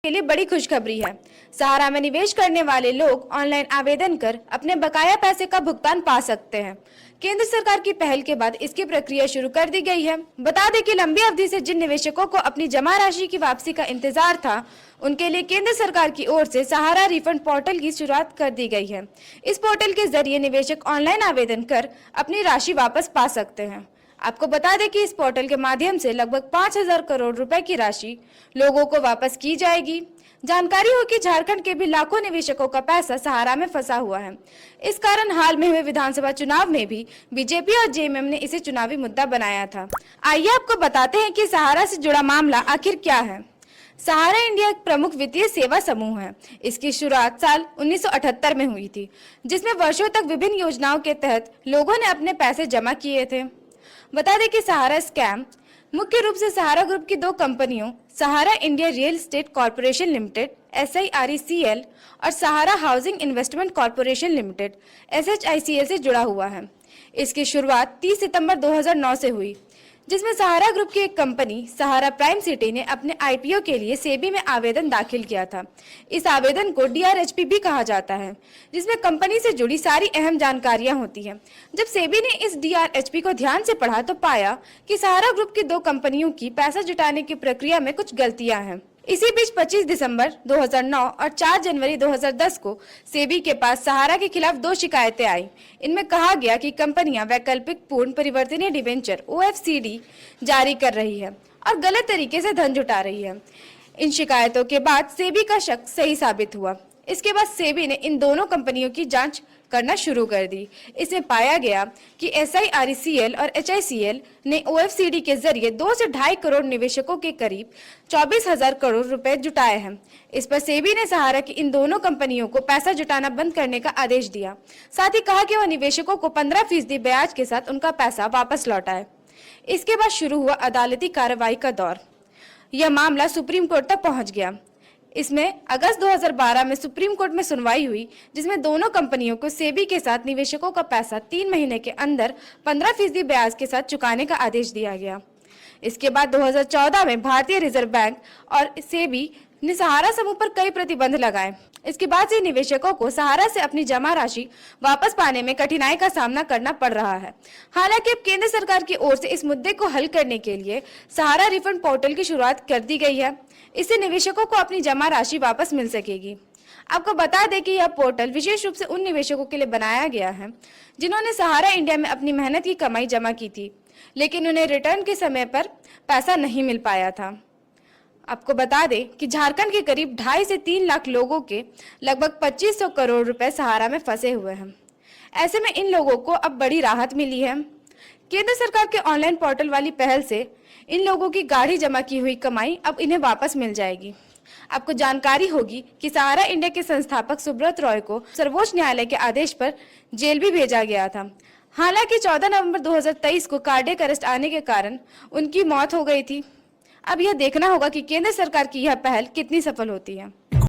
के लिए बड़ी खुशखबरी है। सहारा में निवेश करने वाले लोग ऑनलाइन आवेदन कर अपने बकाया पैसे का भुगतान पा सकते हैं। केंद्र सरकार की पहल के बाद इसकी प्रक्रिया शुरू कर दी गई है। बता दें कि लंबी अवधि से जिन निवेशकों को अपनी जमा राशि की वापसी का इंतजार था, उनके लिए केंद्र सरकार की ओर से सहारा रिफंड पोर्टल की शुरुआत कर दी गई है। इस पोर्टल के जरिए निवेशक ऑनलाइन आवेदन कर अपनी राशि वापस पा सकते हैं। आपको बता दें कि इस पोर्टल के माध्यम से लगभग 5,000 करोड़ रुपए की राशि लोगों को वापस की जाएगी। जानकारी हो कि झारखंड के भी लाखों निवेशकों का पैसा सहारा में फंसा हुआ है। इस कारण हाल में हुए विधानसभा चुनाव में भी बीजेपी और जेएमएम ने इसे चुनावी मुद्दा बनाया था। आइए आपको बताते हैं कि सहारा से जुड़ा मामला आखिर क्या है। सहारा इंडिया एक प्रमुख वित्तीय सेवा समूह है। इसकी शुरुआत साल 1978 में हुई थी, जिसमें वर्षों तक विभिन्न योजनाओं के तहत लोगों ने अपने पैसे जमा किए थे। बता दें कि सहारा स्कैम मुख्य रूप से सहारा ग्रुप की दो कंपनियों Sahara India real estate corporation limited SIRECL और Sahara housing investment corporation limited SHICL से जुड़ा हुआ है। इसकी शुरुआत 30 सितंबर 2009 से हुई, जिसमें सहारा ग्रुप की एक कंपनी सहारा प्राइम सिटी ने अपने IPO के लिए सेबी में आवेदन दाखिल किया था। इस आवेदन को DRHP भी कहा जाता है, जिसमें कंपनी से जुड़ी सारी अहम जानकारियां होती हैं। जब सेबी ने इस DRHP को ध्यान से पढ़ा तो पाया कि सहारा ग्रुप की दो कंपनियों की पैसा जुटाने की प्रक्रिया में कुछ गलतियां हैं। इसी बीच 25 दिसंबर 2009 और 4 जनवरी 2010 को सेबी के पास सहारा के खिलाफ दो शिकायतें आई। इनमें कहा गया कि कंपनियां वैकल्पिक पूर्ण परिवर्तनीय डिवेंचर OFCD जारी कर रही है और गलत तरीके से धन जुटा रही है। इन शिकायतों के बाद सेबी का शक सही साबित हुआ। इसके बाद सेबी ने इन दोनों कंपनियों की जांच करना शुरू कर दी। इसमें पाया गया कि SIRECL और HICL ने OFCD के जरिए 2 से 2.5 करोड़ निवेशकों के करीब 24,000 करोड़ रुपए जुटाए हैं। इस पर सेबी ने सहारा की इन दोनों कंपनियों को पैसा जुटाना बंद करने का आदेश दिया। साथ ही कहा कि वह निवेशकों को 15% ब्याज के साथ उनका पैसा वापस लौटाए। इसके बाद शुरू हुआ अदालती कार्रवाई का दौर। यह मामला सुप्रीम कोर्ट तक पहुंच गया। इसमें अगस्त 2012 में सुप्रीम कोर्ट में सुनवाई हुई, जिसमें दोनों कंपनियों को सेबी के साथ निवेशकों का पैसा 3 महीने के अंदर 15% ब्याज के साथ चुकाने का आदेश दिया गया। इसके बाद 2014 में भारतीय रिजर्व बैंक और सेबी ने सहारा समूह पर कई प्रतिबंध लगाए। इसके बाद से निवेशकों को सहारा से अपनी जमा राशि वापस पाने में कठिनाई का सामना करना पड़ रहा है। हालांकि अब केंद्र सरकार की ओर से इस मुद्दे को हल करने के लिए सहारा रिफंड पोर्टल की शुरुआत कर दी गई है। इससे निवेशकों को अपनी जमा राशि वापस मिल सकेगी। आपको बता दें कि यह पोर्टल विशेष रूप से उन निवेशकों के लिए बनाया गया है जिन्होंने सहारा इंडिया में अपनी मेहनत की कमाई जमा की थी, लेकिन उन्हें रिटर्न के समय पर पैसा नहीं मिल पाया था। आपको बता दें कि झारखंड के करीब 2.5 से 3 लाख लोगों के लगभग 2500 करोड़ रुपए सहारा में फंसे हुए हैं। ऐसे में इन लोगों को अब बड़ी राहत मिली है। केंद्र सरकार के ऑनलाइन पोर्टल वाली पहल से इन लोगों की गाढ़ी जमा की हुई कमाई अब इन्हें वापस मिल जाएगी। आपको जानकारी होगी कि सहारा इंडिया के संस्थापक सुब्रत रॉय को सर्वोच्च न्यायालय के आदेश पर जेल भी भेजा गया था। हालांकि 14 नवंबर 2023 को कार्डियक अरेस्ट आने के कारण उनकी मौत हो गई थी। अब यह देखना होगा कि केंद्र सरकार की यह पहल कितनी सफल होती है।